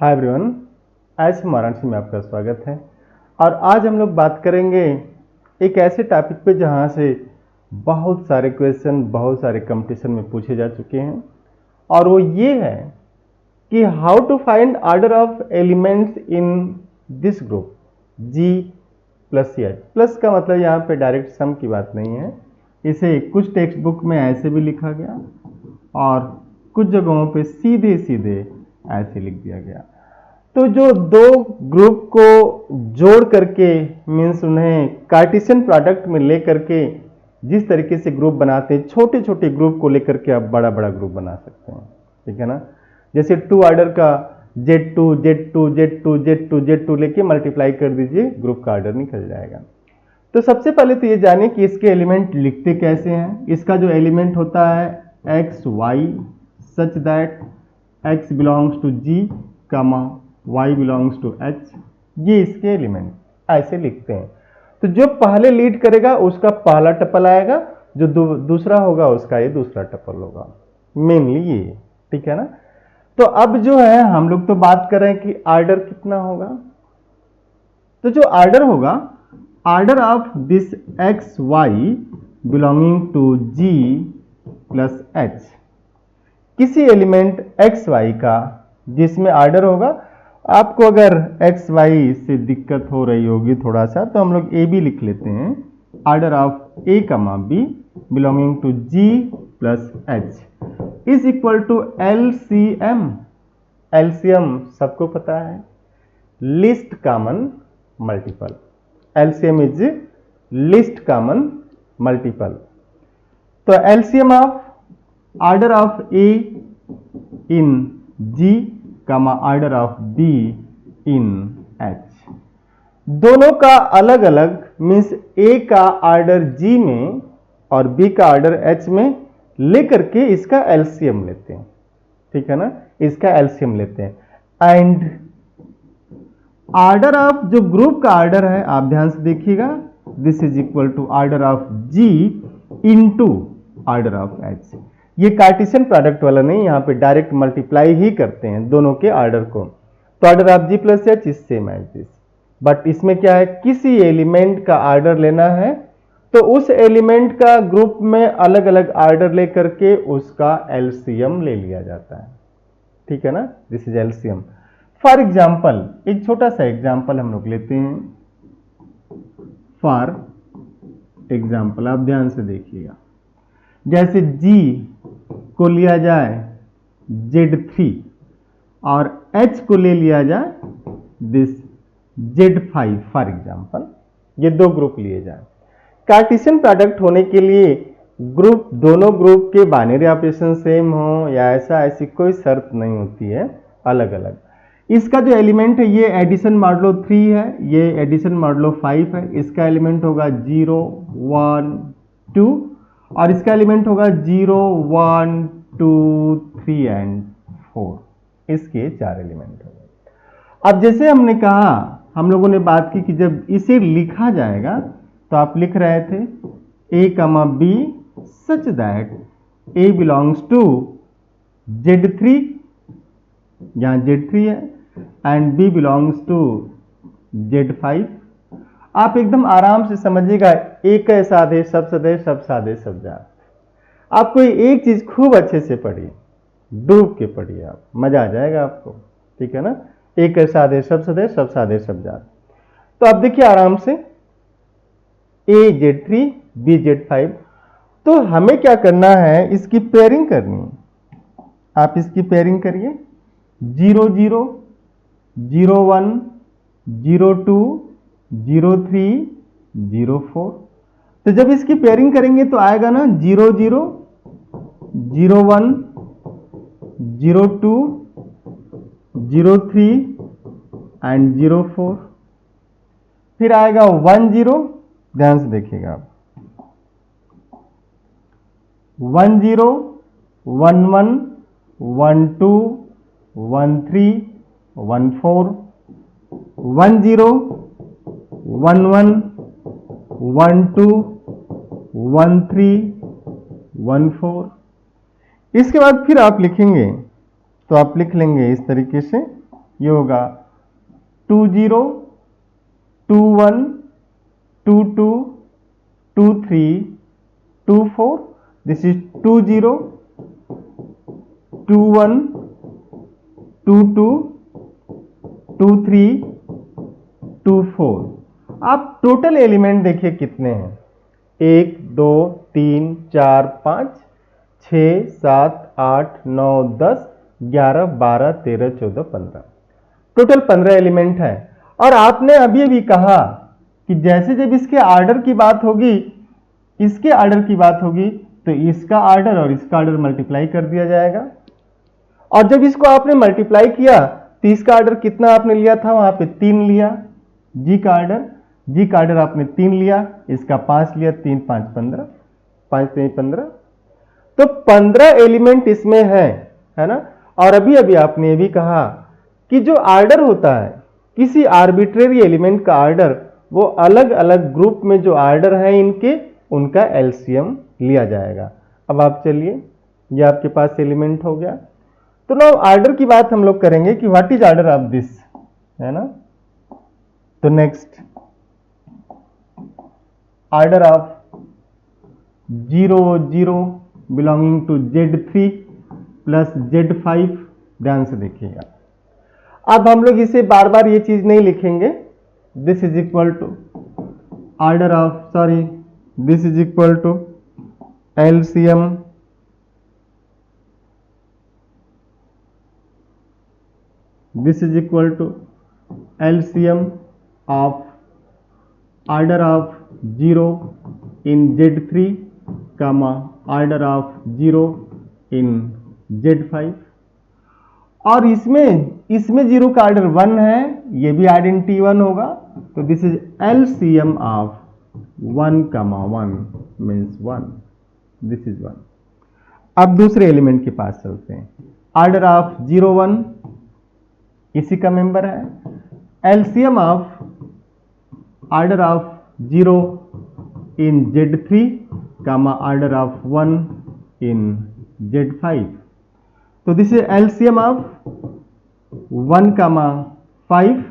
Hi everyone, आज वाराणसी में आपका स्वागत है। और आज हम लोग बात करेंगे एक ऐसे टॉपिक पे जहाँ से बहुत सारे क्वेश्चन बहुत सारे कंपटीशन में पूछे जा चुके हैं, और वो ये है कि how to find order of elements in this group G plus C H. Plus का मतलब यहाँ पे डायरेक्ट सम की बात नहीं है, इसे कुछ टेक्स्ट बुक में ऐसे भी लिखा गया और कुछ जगहों पे सीधे सीधे ऐसे लिख दिया गया। तो जो दो ग्रुप को जोड़ करके मीन्स उन्हें कार्टेशियन प्रोडक्ट में ले करके जिस तरीके से ग्रुप बनाते हैं, छोटे छोटे ग्रुप को लेकर के आप बड़ा बड़ा ग्रुप बना सकते हैं, ठीक है ना। जैसे टू ऑर्डर का Z2 Z2 Z2 Z2 Z2 लेके मल्टीप्लाई कर दीजिए, ग्रुप का ऑर्डर निकल जाएगा। तो सबसे पहले तो ये जाने कि इसके एलिमेंट लिखते कैसे हैं। इसका जो एलिमेंट होता है x y such that x belongs to G comma y belongs to h, ये इसके एलिमेंट ऐसे लिखते हैं। तो जो पहले लीड करेगा उसका पहला टपल आएगा, जो दूसरा होगा उसका ये दूसरा टपल होगा, मेनली ये, ठीक है ना। तो अब जो है हम लोग तो बात कर रहे हैं कि ऑर्डर कितना होगा। तो जो ऑर्डर होगा, order of this x y belonging to G plus H, किसी एलिमेंट एक्स वाई का जिसमें ऑर्डर होगा। आपको अगर एक्स वाई से दिक्कत हो रही होगी थोड़ा सा, तो हम लोग ए बी लिख लेते हैं। Order of a comma b belonging to G plus H is equal to LCM. LCM सबको पता है, list common multiple. LCM is list common multiple. तो LCM of order of a in G comma order of b in H, दोनों का अलग अलग means ए का order जी में और बी का ऑर्डर एच में लेकर के इसका एलसीएम लेते हैं, ठीक है ना। इसका एलसीएम लेते हैं एंड ऑर्डर ऑफ जो ग्रुप का ऑर्डर है, आप ध्यान से देखिएगा, this is equal to order of G into order of H. ये कार्टेशियन प्रोडक्ट वाला नहीं, यहाँ पे डायरेक्ट मल्टीप्लाई ही करते हैं दोनों के ऑर्डर को। तो order of G plus H is same as this, but इसमें क्या है, किसी एलिमेंट का ऑर्डर लेना है तो उस एलिमेंट का ग्रुप में अलग अलग ऑर्डर लेकर के उसका एलसीएम ले लिया जाता है, ठीक है ना। This is LCM. For example, एक छोटा सा एग्जाम्पल हम लोग लेते हैं। फॉर एग्जाम्पल आप ध्यान से देखिएगा, जैसे G को लिया जाए Z3 और H को ले लिया जाए दिस Z5 फॉर एग्जाम्पल, ये दो ग्रुप लिए जाए। कार्टेशियन प्रोडक्ट होने के लिए ग्रुप, दोनों ग्रुप के बाइनरी ऑपरेशन सेम हो या ऐसी कोई शर्त नहीं होती है, अलग अलग। इसका जो एलिमेंट है ये एडिशन मॉडुलो 3 है, ये एडिशन मॉडुलो 5 है। इसका एलिमेंट होगा 0 1 2 और इसका एलिमेंट होगा 0 1 2 3 एंड 4। इसके 4 एलिमेंट हो गए। अब जैसे हमने कहा, हम लोगों ने बात की कि जब इसे लिखा जाएगा तो आप लिख रहे थे a comma b such that a belongs to Z3, यहां Z3 है, and B belongs to Z5। आप एकदम आराम से समझिएगा, एक है साधे सब सदे सब साधे सब जात। आप कोई एक चीज खूब अच्छे से पढ़िए, डूब के पढ़िए, आप मजा आ जाएगा आपको, ठीक है ना। एक है साधे सब सदे सब साधे सब जात। तो आप देखिए आराम से, ए Z3 बी Z5। तो हमें क्या करना है, इसकी पेयरिंग करनी है। आप इसकी पेयरिंग करिए 0 0 0 1 0 2 0 3 0 4। तो जब इसकी पेयरिंग करेंगे तो आएगा ना 0 0 0 1 0 2 0 3 एंड 0 4। फिर आएगा 1 0, ध्यान से देखिएगा आप, 1 0 1 1 1 2 1 3 1 4 1 0 1 1 1 2 1 3 1 4। इसके बाद फिर आप लिखेंगे तो आप लिख लेंगे इस तरीके से ये होगा 20, 21, 22, 23, 24. This is 20, 21, 22, 23, 24. आप टोटल एलिमेंट देखिए कितने हैं, 1, 2, 3, 4, 5, 6, 7, 8, 9, 10, 11, 12, 13, 14, 15. टोटल 15 एलिमेंट है। और आपने अभी अभी कहा कि जैसे जब इसके आर्डर की बात होगी, इसके आर्डर की बात होगी, तो इसका आर्डर और इसका आर्डर मल्टीप्लाई कर दिया जाएगा। और जब इसको आपने मल्टीप्लाई किया तो इसका आर्डर कितना आपने लिया था, वहां पे 3 लिया। जी का आर्डर आपने 3 लिया, इसका 5 लिया, 3, 5, 15, 5 3 15। तो 15 एलिमेंट इसमें है ना। और अभी अभी आपने ये भी कहा कि जो आर्डर होता है किसी आर्बिट्रेरी एलिमेंट का आर्डर, वो अलग अलग ग्रुप में जो आर्डर है इनके, उनका एलसीएम लिया जाएगा। अब आप चलिए, ये आपके पास एलिमेंट हो गया। तो नाउ आर्डर की बात हम लोग करेंगे कि what is order of this, है ना। तो next, order of 0 0 belonging to Z3 प्लस Z5। ध्यान से देखिएगा, अब हम लोग इसे बार बार ये चीज नहीं लिखेंगे। This is equal to order of, this is equal to LCM of order of 0 in Z3, order of 0 in Z5। और इसमें 0 का ऑर्डर 1 है, ये भी आइडेंटिटी 1 होगा। तो this is LCM of 1, 1 means 1, this is 1। अब दूसरे एलिमेंट के पास चलते हैं। ऑर्डर ऑफ 0 1 इसी का मेंबर है। LCM of order of 0 in Z3, order of 1 in Z5। तो this is LCM of 1, 5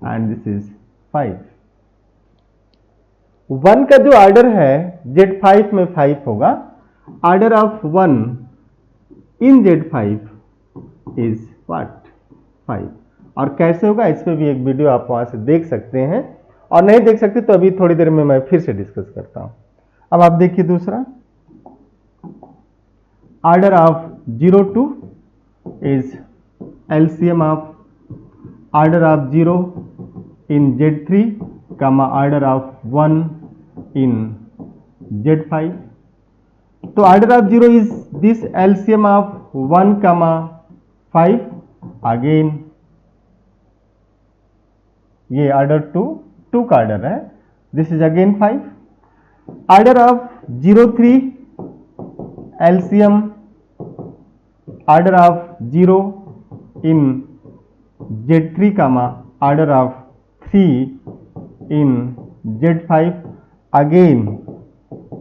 and this is 5। 1 का जो ऑर्डर है Z5 में 5 होगा। Order of 1 in Z5 is what, 5। और कैसे होगा, इस पे भी एक वीडियो आप वहां से देख सकते हैं, और नहीं देख सकते तो अभी थोड़ी देर में मैं फिर से डिस्कस करता हूं। अब आप देखिए दूसरा, order of 0 2 is LCM of order of 0 in Z3, order of 1 in Z5। तो order of 0 is this LCM of 1, 5। Again ये ऑर्डर 2 का ऑर्डर है, this is again 5। Order of 0 3 LCM order of 0 in Z3, order of 3 in Z5। again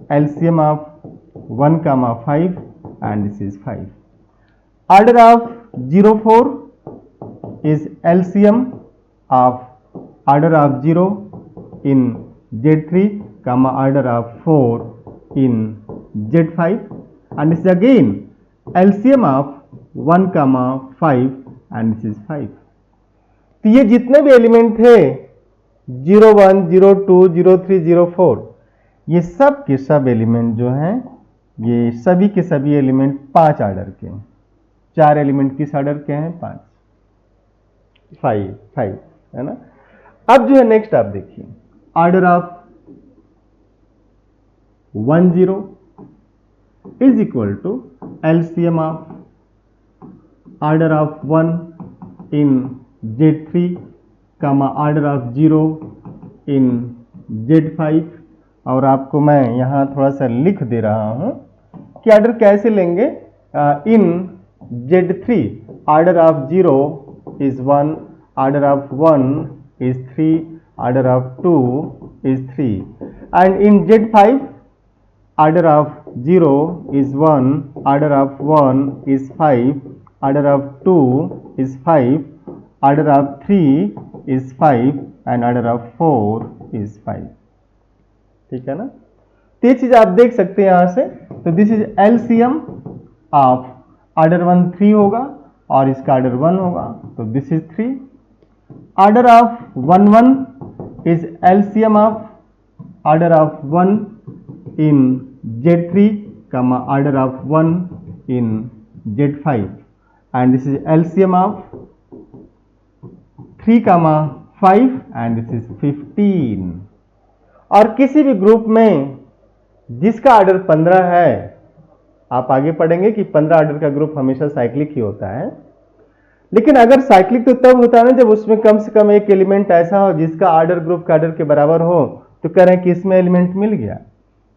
LCM of 1, 5 and this is 5। order of 0 4 is LCM of order of 0 in Z3, order of 4 in Z5 and this is again LCM of 1, 5 and this is 5। तो ये जितने भी element थे 0 1 0 2 0 3 0 4, ये सब के सब element जो हैं, ये सभी के सभी एलिमेंट 5 ऑर्डर के हैं। 4 एलिमेंट किस ऑर्डर के हैं, 5 है ना। अब जो है नेक्स्ट आप देखिए, order of 1 0 is equal to LCM of order of 1 in Z3, order of 0 in Z5। और आपको मैं यहाँ थोड़ा सा लिख दे रहा हूँ कि ऑर्डर कैसे लेंगे। इन Z3 order of 0 is 1, order of 1 is 3, order of 2 is 3 and in Z5 order of 0 is 1, order of 1 is 5, order of 2 is 5 order of 3 is 5 and order of 4 is 5। ठीक है ना, तो ये चीज आप देख सकते हैं यहां से। तो this is LCM of order 1 3 होगा और इसका ऑर्डर 1 होगा, तो this is 3। Order of 1 1 is LCM of order of 1 in Z3 comma order of 1 in Z5 and this is LCM of 3 comma 5 and this is 15। और किसी भी group में जिसका ऑर्डर 15 है, आप आगे पढ़ेंगे कि 15 ऑर्डर का ग्रुप हमेशा साइक्लिक ही होता है, लेकिन अगर साइक्लिक तो तब होता है ना जब उसमें कम से कम एक एलिमेंट ऐसा हो जिसका ऑर्डर ग्रुप का ऑर्डर के बराबर हो। तो कह रहे हैं कि इसमें एलिमेंट मिल गया।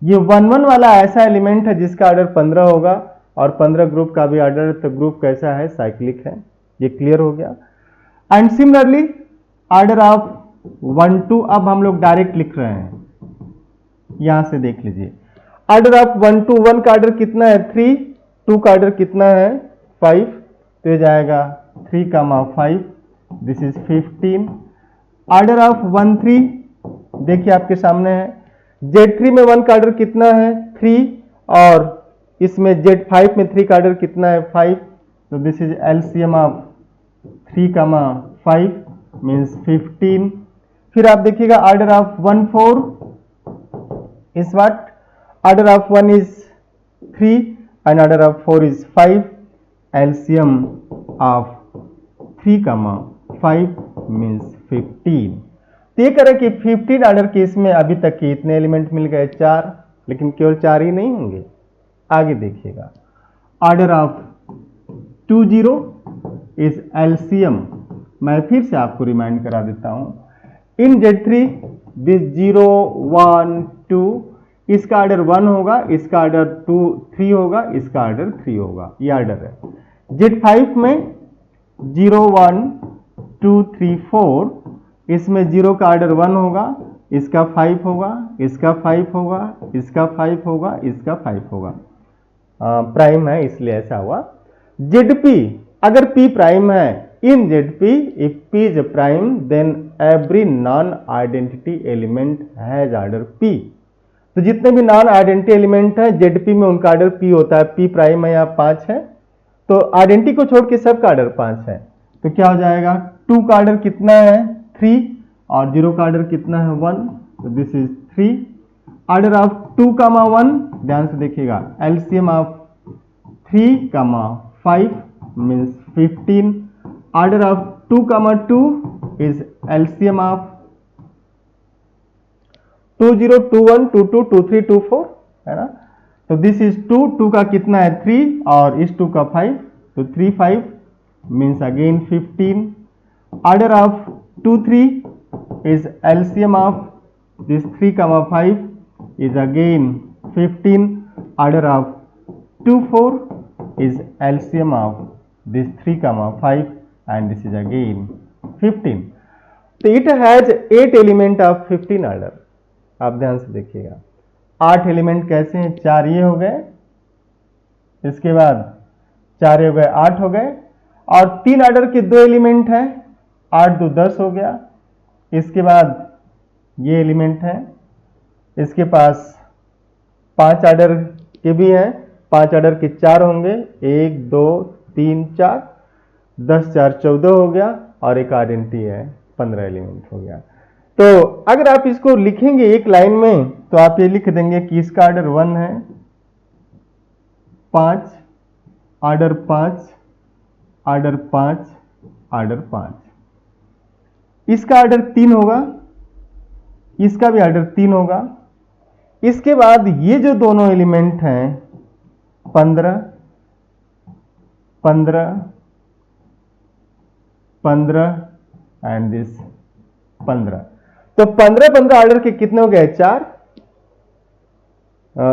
ये 1 1 वाला ऐसा एलिमेंट है जिसका ऑर्डर 15 होगा और 15 ग्रुप का भी ऑर्डर, तो ग्रुप कैसा है, साइक्लिक है। ये क्लियर हो गया। एंड सिमिलरली ऑर्डर ऑफ 1 2 अब हम लोग डायरेक्ट लिख रहे हैं, यहां से देख लीजिए। ऑर्डर ऑफ 1 2 1 का ऑर्डर कितना है 3, 2 का ऑर्डर कितना है 5, तो ये जाएगा 3 5, दिस इज 15। ऑर्डर ऑफ 1 3 देखिए आपके सामने है। Z3 में 1 का ऑर्डर कितना है 3 और इसमें Z5 में 3 का ऑर्डर कितना है 5, तो this is LCM of 3 5 means 15। फिर आप देखिएगा order of 1 4 is what, order of 1 is 3 and order of 4 is 5, LCM of 3 5 means 15। तो ये करें कि 15 ऑर्डर केस में अभी तक के इतने एलिमेंट मिल गए 4, लेकिन केवल 4 ही नहीं होंगे, आगे देखिएगा। ऑर्डर ऑफ 2 0 इज एलसीएम, मैं फिर से आपको रिमाइंड करा देता हूं। इन Z3 दिस 0 1 2 इसका ऑर्डर 1 होगा, इसका ऑर्डर 2 3 होगा, इसका ऑर्डर 3 होगा, ये ऑर्डर है। Z5 में 0 1 2 3 4 इसमें 0 का ऑर्डर 1 होगा, इसका 5 होगा, इसका 5 होगा, इसका 5 होगा, इसका 5 होगा। प्राइम है इसलिए ऐसा हुआ। ZP अगर P प्राइम है, इन ZP if P is prime then every non identity element has order P। तो जितने भी नॉन आइडेंटिटी एलिमेंट है ZP में उनका ऑर्डर P होता है। P प्राइम है या 5 है, तो आइडेंटिटी को छोड़ के सबका ऑर्डर 5 है, तो क्या हो जाएगा 2 का ऑर्डर कितना है 3 और 0 का ऑर्डर कितना है 1, तो दिस इज 3। ऑर्डर ऑफ 2 1 ध्यान से देखिएगा, LCM of 3 5 means 15। Order of 2 2 is LCM of 2 0 2 1 2 2 2 3 2 4 है ना, तो दिस इज 2 2 का कितना है 3 और इस 2 का 5, तो 3 5 means again 15। Order of 2 3 is LCM of this 3 5 is again 15. Order of 2 4 is LCM of this 3 5 and this is again 15. तो it has 8 element of 15 order। आप ध्यान से देखिएगा 8 एलिमेंट कैसे हैं, 4 ये हो गए, इसके बाद 4 हो गए 8 हो गए, और 3 ऑर्डर के 2 एलिमेंट हैं, 8 2 10 हो गया। इसके बाद ये एलिमेंट है, इसके पास 5 ऑर्डर के भी हैं, 5 ऑर्डर के 4 होंगे, 1 2 3 4, 10 4 14 हो गया, और एक आइडेंटिटी है 15 एलिमेंट हो गया। तो अगर आप इसको लिखेंगे एक लाइन में तो आप ये लिख देंगे कि इसका ऑर्डर 1 है 5, ऑर्डर 5, ऑर्डर 5, ऑर्डर 5, इसका ऑर्डर 3 होगा, इसका भी ऑर्डर 3 होगा। इसके बाद ये जो दोनों एलिमेंट हैं 15 15 15 एंड दिस 15, तो 15 15 ऑर्डर के कितने हो गए 4,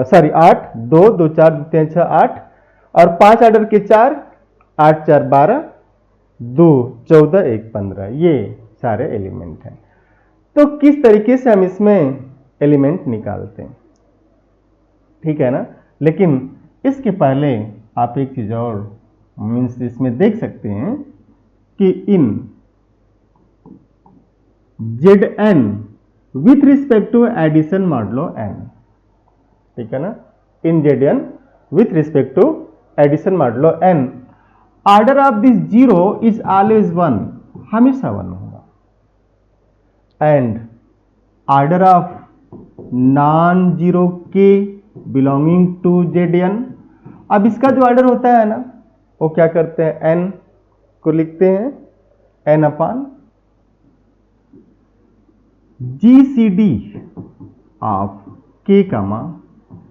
सॉरी 8, 2 2 4 3 6 8, और 5 ऑर्डर के 4, 8 4 12, 2 14 1 15, ये सारे एलिमेंट हैं। तो किस तरीके से हम इसमें एलिमेंट निकालते हैं, ठीक है ना। लेकिन इसके पहले आप एक चीज और मीन्स इसमें देख सकते हैं कि in Z n with respect to addition modulo n, ठीक है ना, in Z n with respect to addition modulo n, order of this zero is always one, हमेशा वन होगा, and order of non zero के belonging to Z n, अब इसका जो order होता है ना, वो क्या करते हैं, एन को लिखते हैं एन अपान जीसीडी ऑफ के कामा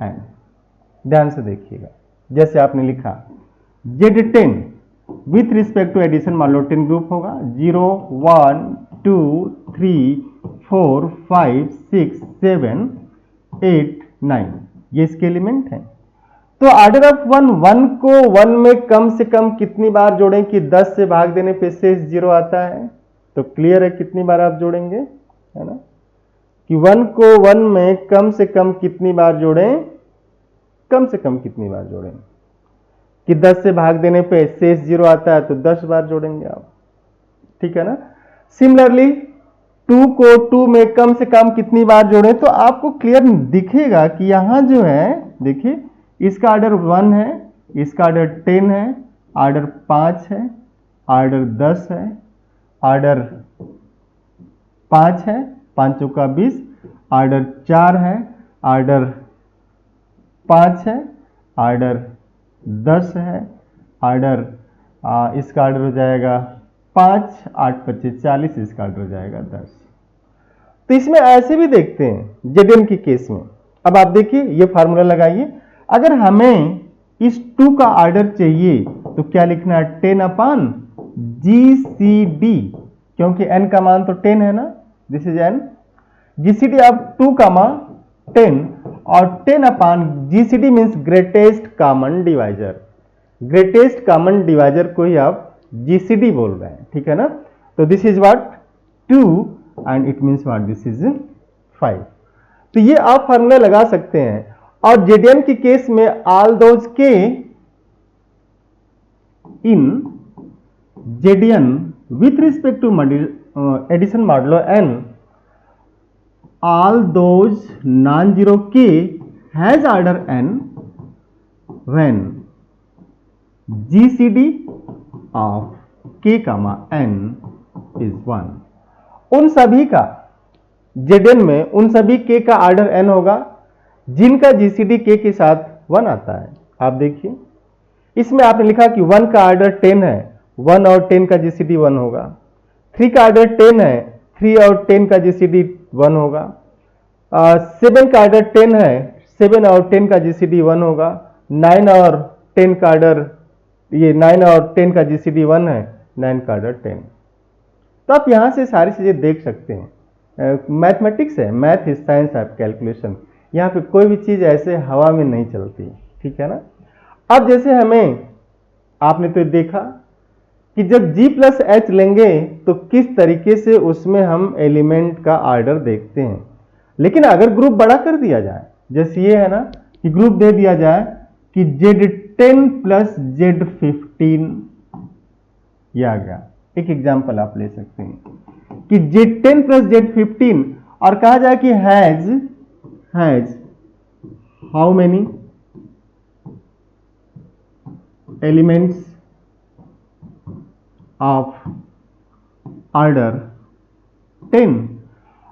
एन। ध्यान से देखिएगा, जैसे आपने लिखा Z ten with respect to addition मान लो 10 ग्रुप होगा, 0 1 2 3 4 5 6 7 8 9, ये इसके एलिमेंट हैं। तो ऑर्डर ऑफ वन को वन में कम से कम कितनी बार जोड़ें कि 10 से भाग देने पे शेष 0 आता है, तो क्लियर है कितनी बार आप जोड़ेंगे, है ना, कि वन को वन में कम से कम कितनी बार जोड़ें, कम से कम कितनी बार जोड़ें कि 10 से भाग देने पे शेष 0 आता है, तो 10 बार जोड़ेंगे आप, ठीक है ना। सिमिलरली 2 को 2 में कम से कम कितनी बार जोड़ें, तो आपको क्लियर दिखेगा कि यहां जो है, देखिए इसका ऑर्डर 1 है, इसका ऑर्डर 10 है, ऑर्डर 5 है, ऑर्डर 10 है, ऑर्डर 5 है, 5 चौका 20, ऑर्डर 4 है, ऑर्डर 5 है, ऑर्डर 10 है, ऑर्डर इसका ऑर्डर हो जाएगा 5, 8 25 40, इसका ऑर्डर हो जाएगा 10। तो इसमें ऐसे भी देखते हैं जेडएन की केस में। अब आप देखिए ये फार्मूला लगाइए, अगर हमें इस 2 का ऑर्डर चाहिए तो क्या लिखना है, 10 अपान जीसीडी, क्योंकि n का मान तो 10 है ना, this is n, GCD of 2 10, और 10 upon GCD means greatest common divisor, greatest common divisor को ही आप जीसीडी बोल रहे हैं, ठीक है ना। तो this is what 2 and it means what, this is 5। तो ये आप फार्मूला लगा सकते हैं। और जेडीएन की केस में ऑल दोज के in Z D N with respect to addition modulo n, all those non-zero k has order n when GCD of k comma n is 1। उन सभी का Zn में उन सभी k का ऑर्डर n होगा जिनका GCD k के साथ 1 आता है। आप देखिए इसमें आपने लिखा कि 1 का ऑर्डर 10 है, 1 और 10 का GCD 1 होगा, 3 का ऑर्डर 10 है, 3 और 10 का GCD 1 होगा, 7 का ऑर्डर 10 है, 7 और 10 का GCD 1 होगा, 9 और 10 का ऑर्डर, ये 9 और 10 का GCD 1 है, 9 का ऑर्डर 10। तो आप यहां से सारी चीजें देख सकते हैं, मैथमेटिक्स है, math is science of calculation, यहाँ पे कोई भी चीज ऐसे हवा में नहीं चलती, ठीक है ना। अब जैसे हमें आपने तो देखा कि जब G प्लस H लेंगे तो किस तरीके से उसमें हम एलिमेंट का ऑर्डर देखते हैं, लेकिन अगर ग्रुप बड़ा कर दिया जाए, जैसे ये है ना कि ग्रुप दे दिया जाए कि Z10 प्लस Z15, ये आ गया, एक एग्जांपल आप ले सकते हैं कि Z10 प्लस Z15, और कहा जाए कि has how many elements of order 10।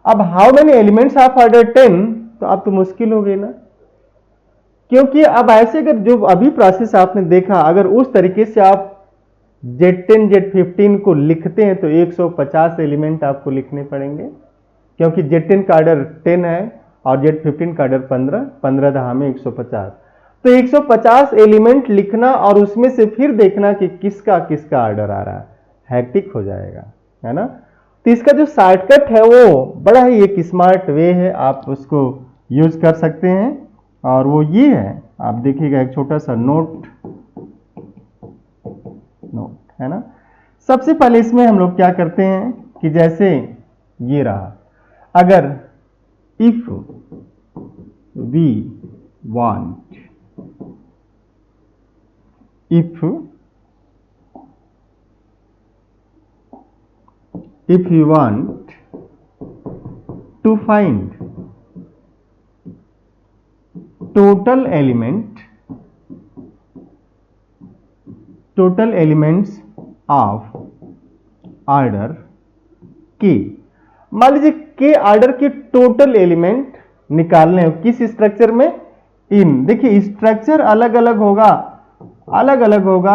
अब how many elements of order 10, तो अब तो मुश्किल हो गई ना, क्योंकि अब ऐसे अगर जो अभी प्रोसेस आपने देखा, अगर उस तरीके से आप Z10 Z15 को लिखते हैं तो 150 एलिमेंट आपको लिखने पड़ेंगे, क्योंकि Z10 का ऑर्डर 10 है और Z15 का ऑर्डर 15, 15 दहा में 150, तो 150 एलिमेंट लिखना और उसमें से फिर देखना कि किसका किसका ऑर्डर आ रहा है, हैक्टिक हो जाएगा, है ना। तो इसका जो शॉर्टकट है वो बड़ा ही एक स्मार्ट वे है, आप उसको यूज कर सकते हैं, और वो ये है, आप देखिएगा एक छोटा सा नोट है ना। सबसे पहले इसमें हम लोग क्या करते हैं कि जैसे ये रहा, अगर if we want, if you want to find total elements of order के। मान लीजिए के ऑर्डर के टोटल एलिमेंट निकालने हो किस स्ट्रक्चर में, इन। देखिए स्ट्रक्चर अलग अलग होगा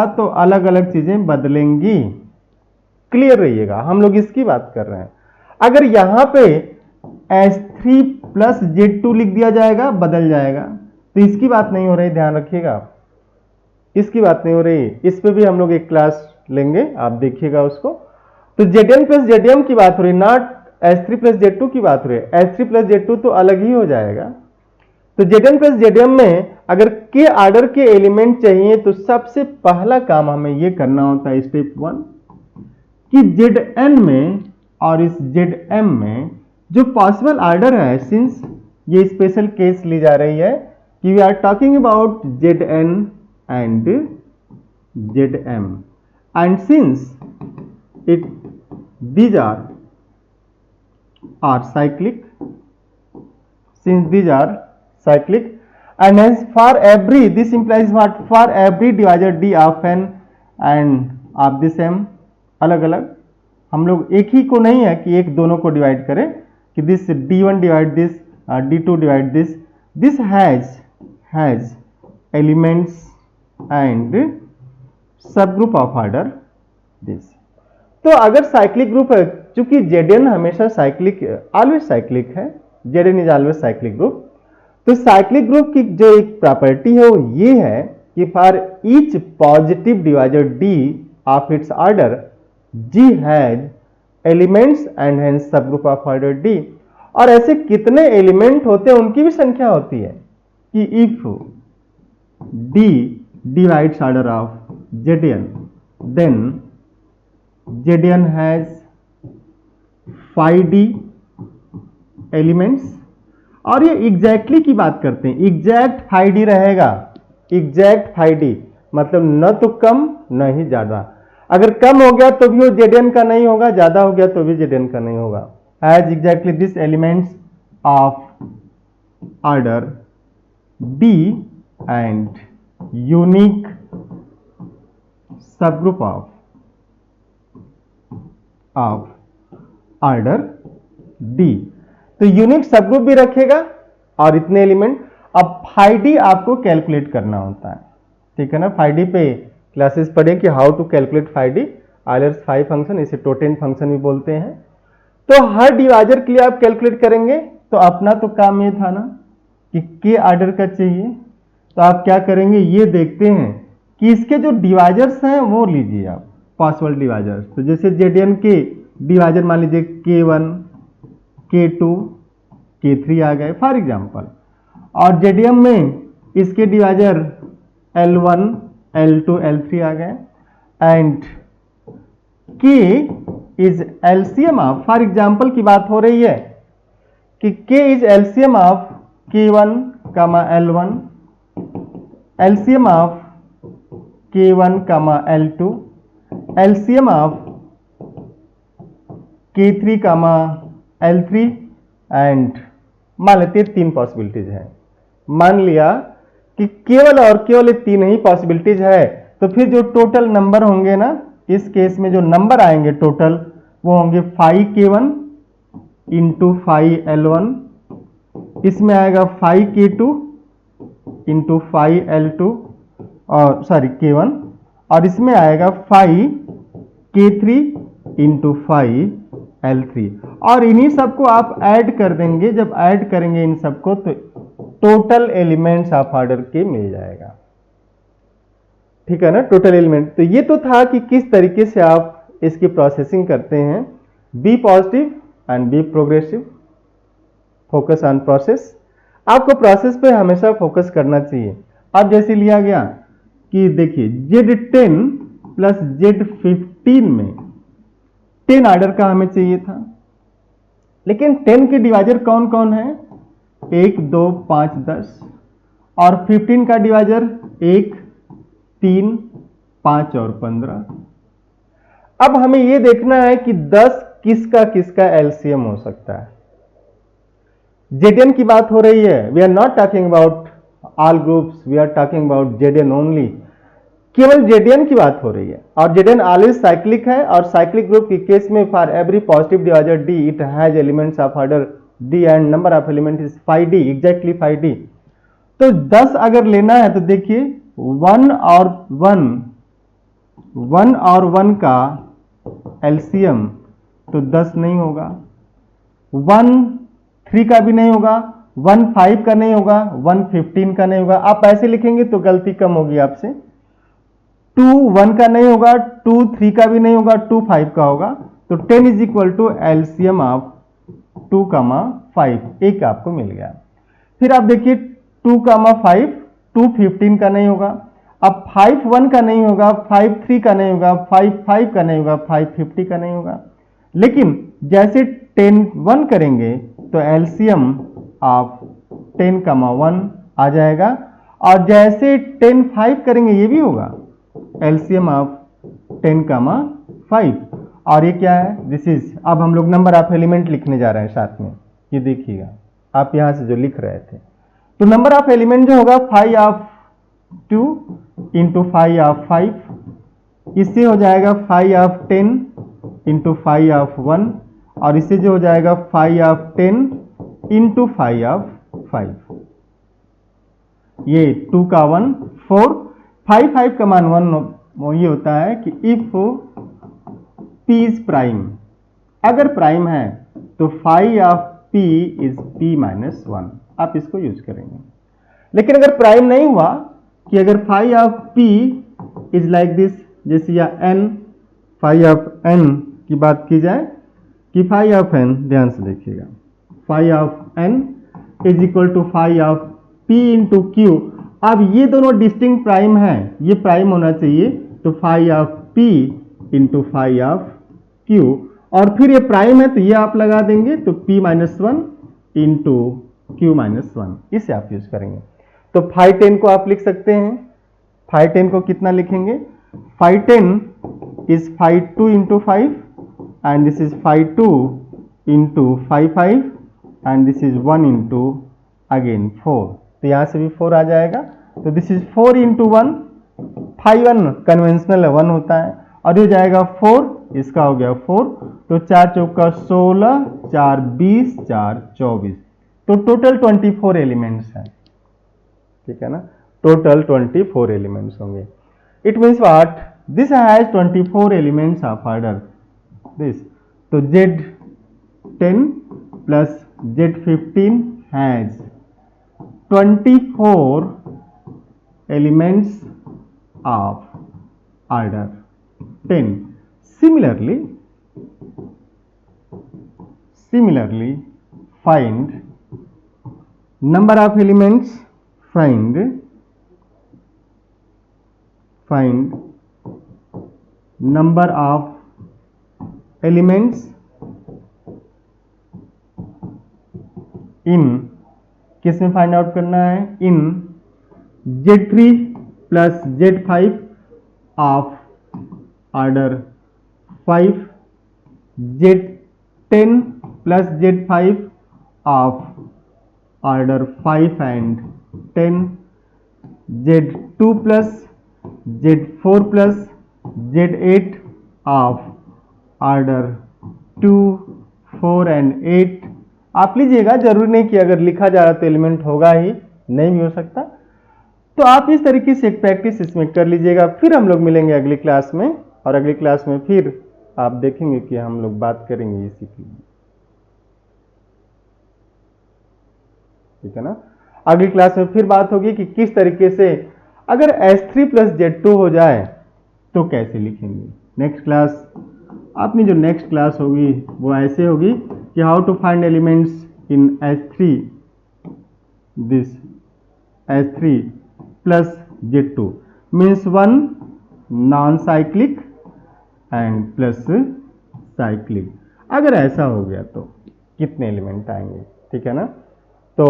तो अलग अलग चीजें बदलेंगी, क्लियर रहिएगा, हम लोग इसकी बात कर रहे हैं। अगर यहां पे S3 प्लस Z2 लिख दिया जाएगा बदल जाएगा, तो इसकी बात नहीं हो रही, ध्यान रखिएगा, इसकी बात नहीं हो रही। इस पे भी हम लोग एक क्लास लेंगे, आप देखिएगा उसको। तो Zn प्लस Zm की बात हो रही, नॉट S3 प्लस Z2 की बात हो रही है। S3 प्लस Z2 तो अलग ही हो जाएगा। तो Zn प्लस Zm में अगर के ऑर्डर के एलिमेंट चाहिए तो सबसे पहला काम हमें यह करना होता है, स्टेप 1, कि Zn में और इस Zm में जो पॉसिबल ऑर्डर है, सिंस ये स्पेशल केस ली जा रही है कि we are talking about Zn and Zm, and since these are cyclic, and as for every, this implies what, for every divisor d of n and of this m, अलग अलग, हम लोग एक ही को नहीं है कि एक दोनों को डिवाइड करें कि this d1 divide this, d2 divide this, this has elements and सब ग्रुप ऑफ ऑर्डर दिस। तो अगर साइक्लिक ग्रुप है, चूंकि Zn हमेशा साइक्लिक, ऑलवेज साइक्लिक है, Zn is always cyclic group, तो साइक्लिक ग्रुप की जो एक प्रॉपर्टी है वो ये है कि for each positive divisor D of its order G has elements and hence सब ग्रुप ऑफ ऑर्डर D। और ऐसे कितने एलिमेंट होते हैं उनकी भी संख्या होती है कि if D divides order of Zn, then Zn has 5D elements. और ये एग्जैक्टली की बात करते हैं, एग्जैक्ट 5D रहेगा, एग्जैक्ट 5D मतलब न तो कम न ही ज्यादा। अगर कम हो गया तो भी वो Zn का नहीं होगा, ज्यादा हो गया तो भी Zn का नहीं होगा। As exactly this elements of order D and unique subgroup of order D। तो यूनिक सबग्रुप भी रखेगा और इतने एलिमेंट। अब 5D आपको कैलकुलेट करना होता है, ठीक है ना। 5D पे क्लासेस पढ़े कि how to calculate 5D, Euler's 5 function, इसे टोटेंट फंक्शन भी बोलते हैं। तो हर डिवाइजर के लिए आप कैलकुलेट करेंगे, तो अपना तो काम ये था ना कि के ऑर्डर का चाहिए, तो आप क्या करेंगे, ये देखते हैं कि इसके जो डिवाइजर्स हैं वो लीजिए आप, पॉसिबल डिवाइजर्स। तो जैसे Zn के डिवाइजर मान लीजिए K1, K2, K3 आ गए फॉर एग्जांपल, और Zm में इसके डिवाइजर L1, L2, L3 आ गए, and K is LCM of, for example की बात हो रही है कि K is LCM of K1, L1, LCM of K1, L2, LCM of K3, L3, and मान लेते हैं 3 पॉसिबिलिटीज है। मान लिया कि केवल और केवल 3 ही पॉसिबिलिटीज है, तो फिर जो टोटल नंबर होंगे ना, इस केस में जो नंबर आएंगे टोटल वो होंगे 5K1 इंटू 5L1, इसमें आएगा 5K2 इंटू 5L2 और सॉरी K1, और इसमें आएगा 5K3 इंटू 5L3, और इन्हीं सबको आप ऐड कर देंगे। जब ऐड करेंगे इन सबको तो टोटल एलिमेंट्स ऑफ ऑर्डर के मिल जाएगा, ठीक है ना, टोटल एलिमेंट। तो ये तो था कि किस तरीके से आप इसकी प्रोसेसिंग करते हैं। Be positive and be progressive, focus on process. आपको प्रोसेस पे हमेशा फोकस करना चाहिए। अब जैसे लिया गया कि देखिए Z10 प्लस Z15 में 10 ऑर्डर का हमें चाहिए था, लेकिन 10 के डिवाइजर कौन कौन है, 1, 2, 5, 10, और 15 का डिवाइजर 1, 3, 5 और 15। अब हमें यह देखना है कि 10 किसका किसका एलसीएम हो सकता है। Zn की बात हो रही है, we are not talking about all groups, we are talking about Zn only. केवल Zn की बात हो रही है और Zn ऑलवेज साइक्लिक है और साइक्लिक ग्रुप के केस में for every positive divisor D it has elements of order D and number of element is 5D, exactly 5D। तो 10 अगर लेना है तो देखिए 1 और 1 का एलसीएम तो 10 नहीं होगा, 1 3 का भी नहीं होगा, 1 5 का नहीं होगा, 1 15 का नहीं होगा। आप ऐसे लिखेंगे तो गलती कम होगी आपसे। 2 1 का नहीं होगा, 2 3 का भी नहीं होगा, 2 5 का होगा। तो 10 is equal to LCM of 2, 5, एक आपको मिल गया। फिर आप देखिए 2, 5, 2 15 का नहीं होगा, अब 5 1 का नहीं होगा, 5 3 का नहीं होगा, 5 5 का नहीं होगा, 5 50 का नहीं होगा। लेकिन जैसे 10 1 करेंगे तो एलसीएम ऑफ 10, 1 आ जाएगा और जैसे 10 5 करेंगे ये भी होगा एलसीएम ऑफ 10, 5। और ये क्या है, दिस इज, अब हम लोग नंबर ऑफ एलिमेंट लिखने जा रहे हैं साथ में। ये देखिएगा आप यहां से जो लिख रहे थे, तो नंबर ऑफ एलिमेंट जो होगा 5 ऑफ 2 इंटू 5 ऑफ 5, इससे हो जाएगा 5 ऑफ 10 इंटू 5 ऑफ 1 और इससे जो हो जाएगा 5 ऑफ 10 इंटू 5 ऑफ 5। ये 2 का 1 4, 5 5 का मान 1 ये होता है कि इफ P इज प्राइम, अगर प्राइम है तो phi of P is P minus 1, आप इसको यूज करेंगे। लेकिन अगर प्राइम नहीं हुआ कि अगर phi of P is like this, जैसे या n, फाई ऑफ n की बात की जाए कि फाई ऑफ n, ध्यान से देखिएगा, phi of n is equal to phi of P into Q. अब ये दोनों डिस्टिंक्ट प्राइम है, ये प्राइम होना चाहिए, तो phi of P into phi of Q, और फिर ये प्राइम है तो ये आप लगा देंगे तो P minus 1 into Q minus 1, इसे आप यूज करेंगे। तो फाई 10 को आप लिख सकते हैं, फाई 10 को कितना लिखेंगे, phi 10 is phi 2 into 5 and this is phi 2 into phi 5 and this is 1 into again 4, तो यहां से भी 4 आ जाएगा। तो this is 4 into 1, phi 1 conventional 1 होता है और ये जाएगा 4, इसका हो गया 4, तो 4 चौका 16, 4 20, 4 24, तो टोटल 24 एलिमेंट्स हैं, ठीक है ना, टोटल 24 एलिमेंट्स होंगे। It means what, this has 24 elements of order this, तो Z10 plus Z15 has 24 elements of order 10. Similarly, find number of elements, find number of elements in, किस में फाइंड आउट करना है, इन Z3 प्लस Z5 of order 5, Z10 plus Z5 of order 5 and 10, Z2 plus Z4 plus Z8 of order 2, 4 and 8। आप लीजिएगा, जरूरी नहीं कि अगर लिखा जा रहा तो एलिमेंट होगा ही, नहीं भी हो सकता। तो आप इस तरीके से एक प्रैक्टिस इसमें कर लीजिएगा। फिर हम लोग मिलेंगे अगली क्लास में, और अगली क्लास में फिर आप देखेंगे कि हम लोग बात करेंगे इसी की, ठीक है ना। अगली क्लास में फिर बात होगी कि किस तरीके से अगर S3 प्लस Z2 हो जाए तो कैसे लिखेंगे। नेक्स्ट क्लास, अपनी जो नेक्स्ट क्लास होगी वो ऐसे होगी कि how to find elements in S3, this S3 plus Z2 means 1 non cyclic and plus cyclic. अगर ऐसा हो गया तो कितने एलिमेंट आएंगे, ठीक है ना। तो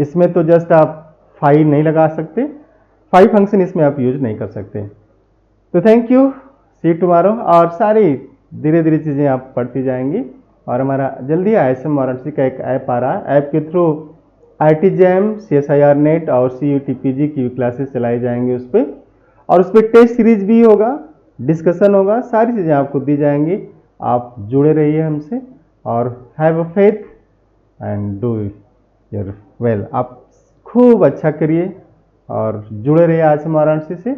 इसमें तो जस्ट आप 5 नहीं लगा सकते, 5 फंक्शन इसमें आप यूज नहीं कर सकते। तो thank you, see you tomorrow. और सारी धीरे धीरे चीज़ें आप पढ़ती जाएंगी। और हमारा जल्दी ISM वाराणसी का एक ऐप आ रहा है। ऐप के through IT jam, CSIR net और CUTPG की क्लासेस चलाई जाएंगी उस पर, और उस पर टेस्ट सीरीज भी होगा, डिस्कशन होगा, सारी चीज़ें आपको दी जाएंगी। आप जुड़े रहिए हमसे और have a faith and do your well. आप खूब अच्छा करिए और जुड़े रहिए ISM वाराणसी से।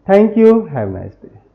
Thank you, have nice day.